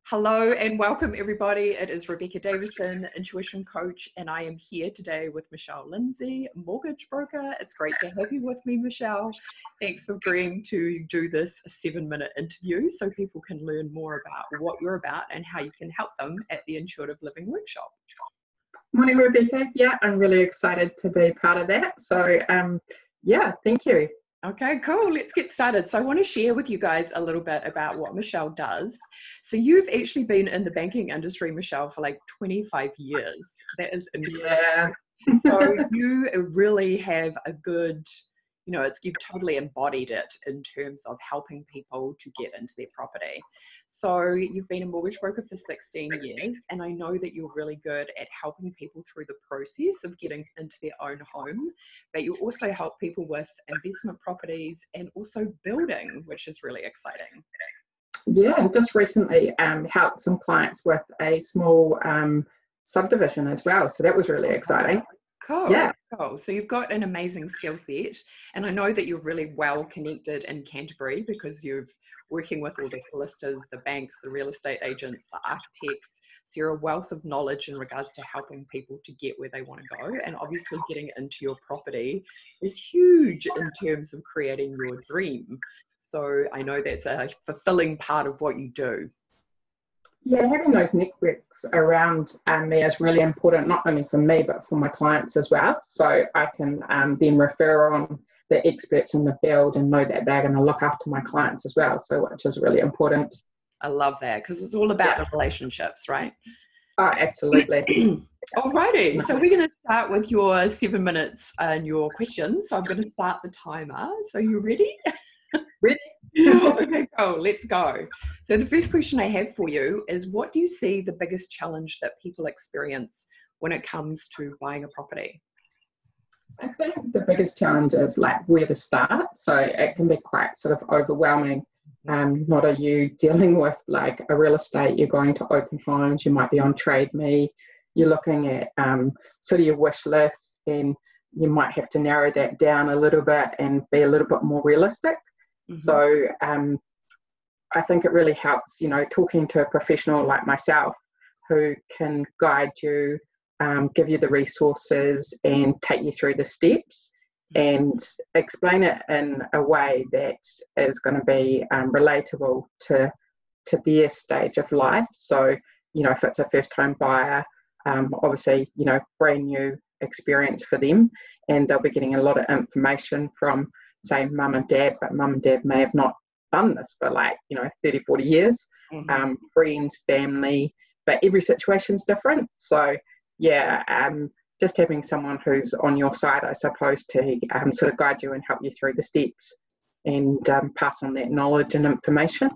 Hello and welcome everybody. It is Rebecca Davison, intuition coach, and I am here today with Michelle Lindsay, mortgage broker. It's great to have you with me, Michelle. Thanks for agreeing to do this 7-minute interview so people can learn more about what you're about and how you can help them at the Intuitive Living Workshop. Morning, Rebecca. Yeah, I'm really excited to be part of that. So, yeah, thank you. Okay, cool. Let's get started. So I want to share with you guys a little bit about what Michelle does. So you've actually been in the banking industry, Michelle, for like 25 years. That is incredible. Yeah. So you really have a good, you've totally embodied it in terms of helping people to get into their property. So you've been a mortgage broker for 16 years, and I know that you're really good at helping people through the process of getting into their own home, but you also help people with investment properties and also building, which is really exciting. Yeah, just recently helped some clients with a small subdivision as well. So that was really exciting. Cool. Yeah. Cool. So you've got an amazing skill set, and I know that you're really well connected in Canterbury because you're working with all the solicitors, the banks, the real estate agents, the architects. So you're a wealth of knowledge in regards to helping people to get where they want to go. And obviously getting into your property is huge in terms of creating your dream. So I know that's a fulfilling part of what you do. Yeah, having those networks around me is really important, not only for me, but for my clients as well. So I can then refer on the experts in the field and know that they're going to look after my clients as well. So which is really important. I love that because it's all about the relationships, right? Oh, absolutely. Alrighty, so we're going to start with your 7 minutes and your questions. So I'm going to start the timer. So you ready? Ready? Okay, cool. Let's go. So the first question I have for you is, what do you see the biggest challenge that people experience when it comes to buying a property? I think the biggest challenge is like where to start. So it can be quite sort of overwhelming. Not are you dealing with like a real estate, you're going to open homes, you might be on Trade Me, you're looking at sort of your wish list, and you might have to narrow that down a little bit and be a little bit more realistic. So I think it really helps, talking to a professional like myself who can guide you, give you the resources and take you through the steps and explain it in a way that is going to be relatable to their stage of life. So, if it's a first home buyer, obviously, brand new experience for them, and they'll be getting a lot of information from, say, mum and dad, but mum and dad may have not done this for 30, 40 years, friends, family, but every situation's different. So yeah, just having someone who's on your side, I suppose, to sort of guide you and help you through the steps and pass on that knowledge and information.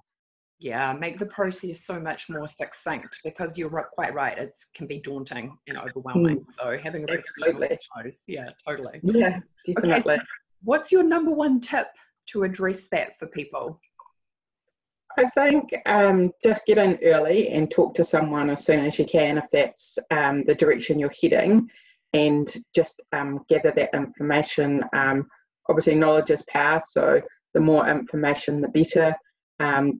Yeah, make the process so much more succinct, because you're quite right, it can be daunting and overwhelming. So having a professional knows, yeah, totally. Yeah, definitely. Okay, so what's your number one tip to address that for people? I think just get in early and talk to someone as soon as you can, if that's the direction you're heading, and just gather that information. Obviously, knowledge is power, so the more information, the better.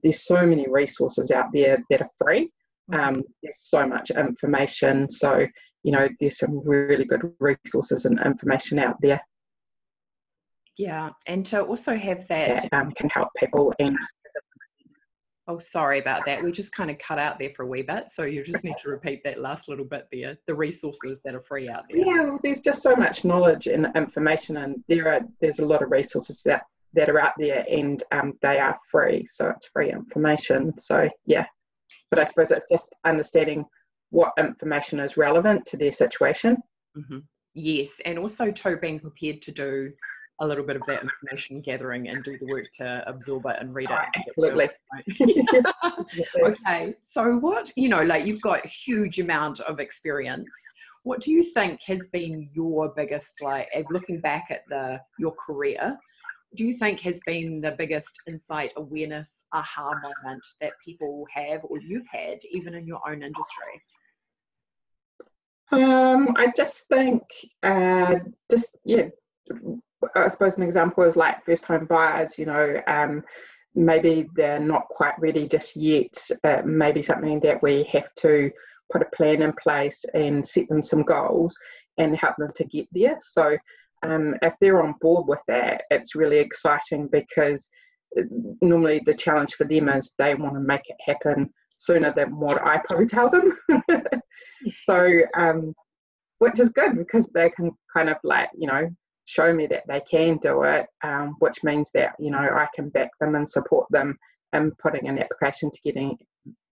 There's so many resources out there that are free. There's so much information. So, there's some really good resources and information out there. Yeah, and to also have that can help people. And oh, sorry about that. We just kind of cut out there for a wee bit. So you just need to repeat that last little bit there, the resources that are free out there. Yeah, well, there's just so much knowledge and information, and there's a lot of resources that are out there, and they are free. So it's free information. So yeah, but I suppose it's just understanding what information is relevant to their situation. Yes, and also too being prepared to do a little bit of that information gathering and do the work to absorb it and read it. Absolutely. Okay, so what, you've got a huge amount of experience. What do you think has been your biggest, looking back at your career, do you think has been the biggest insight, awareness, aha moment that people have or you've had even in your own industry? I just think, I suppose an example is like first home buyers, maybe they're not quite ready just yet. Maybe something that we have to put a plan in place and set them some goals and help them to get there. So if they're on board with that, it's really exciting, because normally the challenge for them is they want to make it happen sooner than what I probably tell them. So, which is good, because they can kind of like, show me that they can do it, which means that, I can back them and support them in putting an application to getting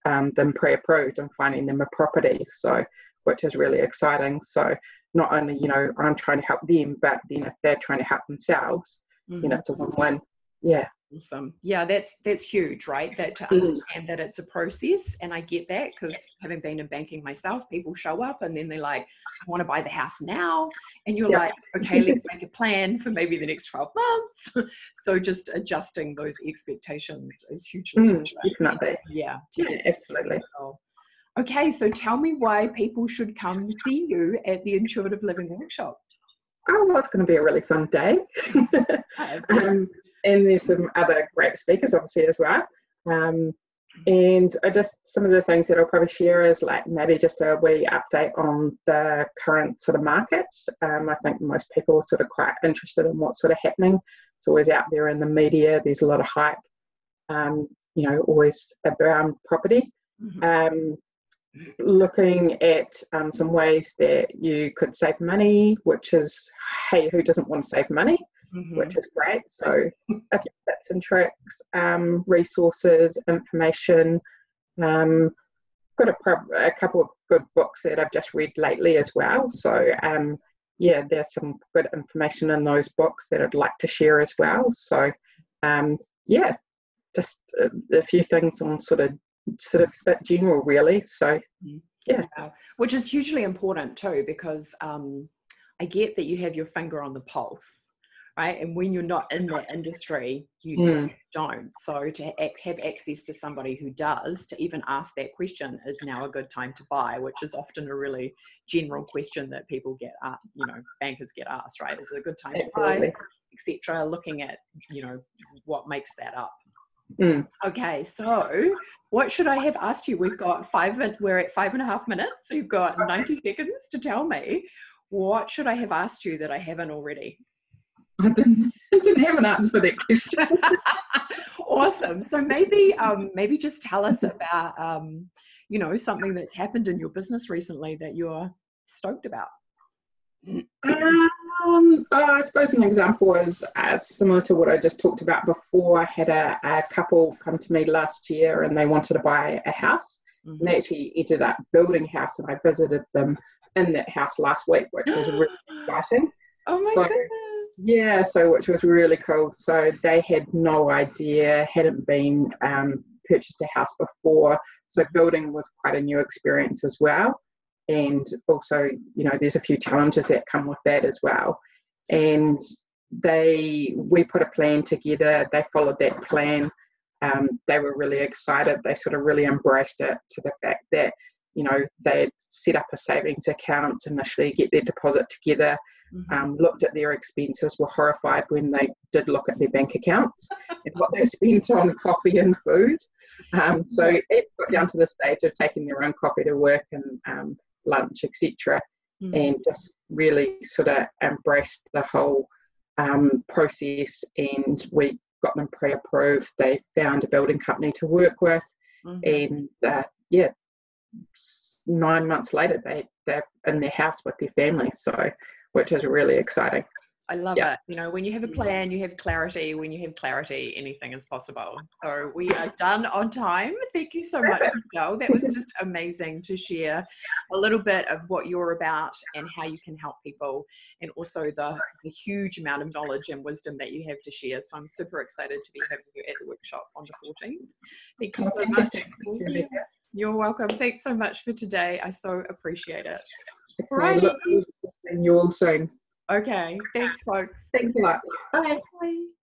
them pre-approved and finding them a property. So, which is really exciting. So not only, I'm trying to help them, but then if they're trying to help themselves, it's a win-win. Yeah. Awesome. Yeah, that's huge, right? That to understand that it's a process. And I get that, because having been in banking myself, people show up and then they're like, I want to buy the house now. And you're like, okay, let's make a plan for maybe the next 12 months. So just adjusting those expectations is hugely important. Definitely. Yeah, absolutely. Okay, so tell me why people should come see you at the Intuitive Living Workshop. Oh, well, it's going to be a really fun day. And there's some other great speakers, obviously, as well. And some of the things that I'll probably share is like maybe just a wee update on the current sort of market. I think most people are sort of quite interested in what's sort of happening. It's always out there in the media. There's a lot of hype, always around property. Looking at some ways that you could save money, which is, hey, who doesn't want to save money? Which is great. So a few tips and tricks, resources, information. Got a couple of good books that I've just read lately as well. So there's some good information in those books that I'd like to share as well. So just a few things on sort of bit general, really. So which is hugely important too, because I get that you have your finger on the pulse, right? And when you're not in that industry, you don't. So to have access to somebody who does, to even ask that question, is now a good time to buy, which is often a really general question that people get, bankers get asked, right? Is it a good time to buy, etc. Looking at, what makes that up. Okay, so what should I have asked you? We're at 5.5 minutes. So you've got 90 seconds to tell me, what should I have asked you that I haven't already? I didn't have an answer for that question. Awesome. So maybe just tell us about, something that's happened in your business recently that you're stoked about. I suppose an example is similar to what I just talked about before. I had a couple come to me last year and they wanted to buy a house. And they actually ended up building a house, and I visited them in that house last week, which was really exciting. Oh my goodness. Yeah, so which was really cool. So they had no idea, hadn't been purchased a house before. So building was quite a new experience as well. And also, there's a few challenges that come with that as well. And we put a plan together. They followed that plan. They were really excited. They sort of really embraced it, to the fact that, they had set up a savings account initially, get their deposit together, looked at their expenses, were horrified when they did look at their bank accounts and what they spent on coffee and food. So it got down to the stage of taking their own coffee to work and lunch, etc., and just really sort of embraced the whole process. And we got them pre-approved. They found a building company to work with, and 9 months later they're in their house with their family. So, which is really exciting. I love it. When you have a plan, you have clarity. When you have clarity, anything is possible. So we are done on time. Thank you so much, Michelle. That was just amazing to share a little bit of what you're about and how you can help people, and also the huge amount of knowledge and wisdom that you have to share. So I'm super excited to be having you at the workshop on the 14th. Thank you so much. You're welcome. Thanks so much for today. I so appreciate it. Right. Look forward to seeing you all soon. Okay. Thanks, folks. Thanks a lot. Bye. Bye.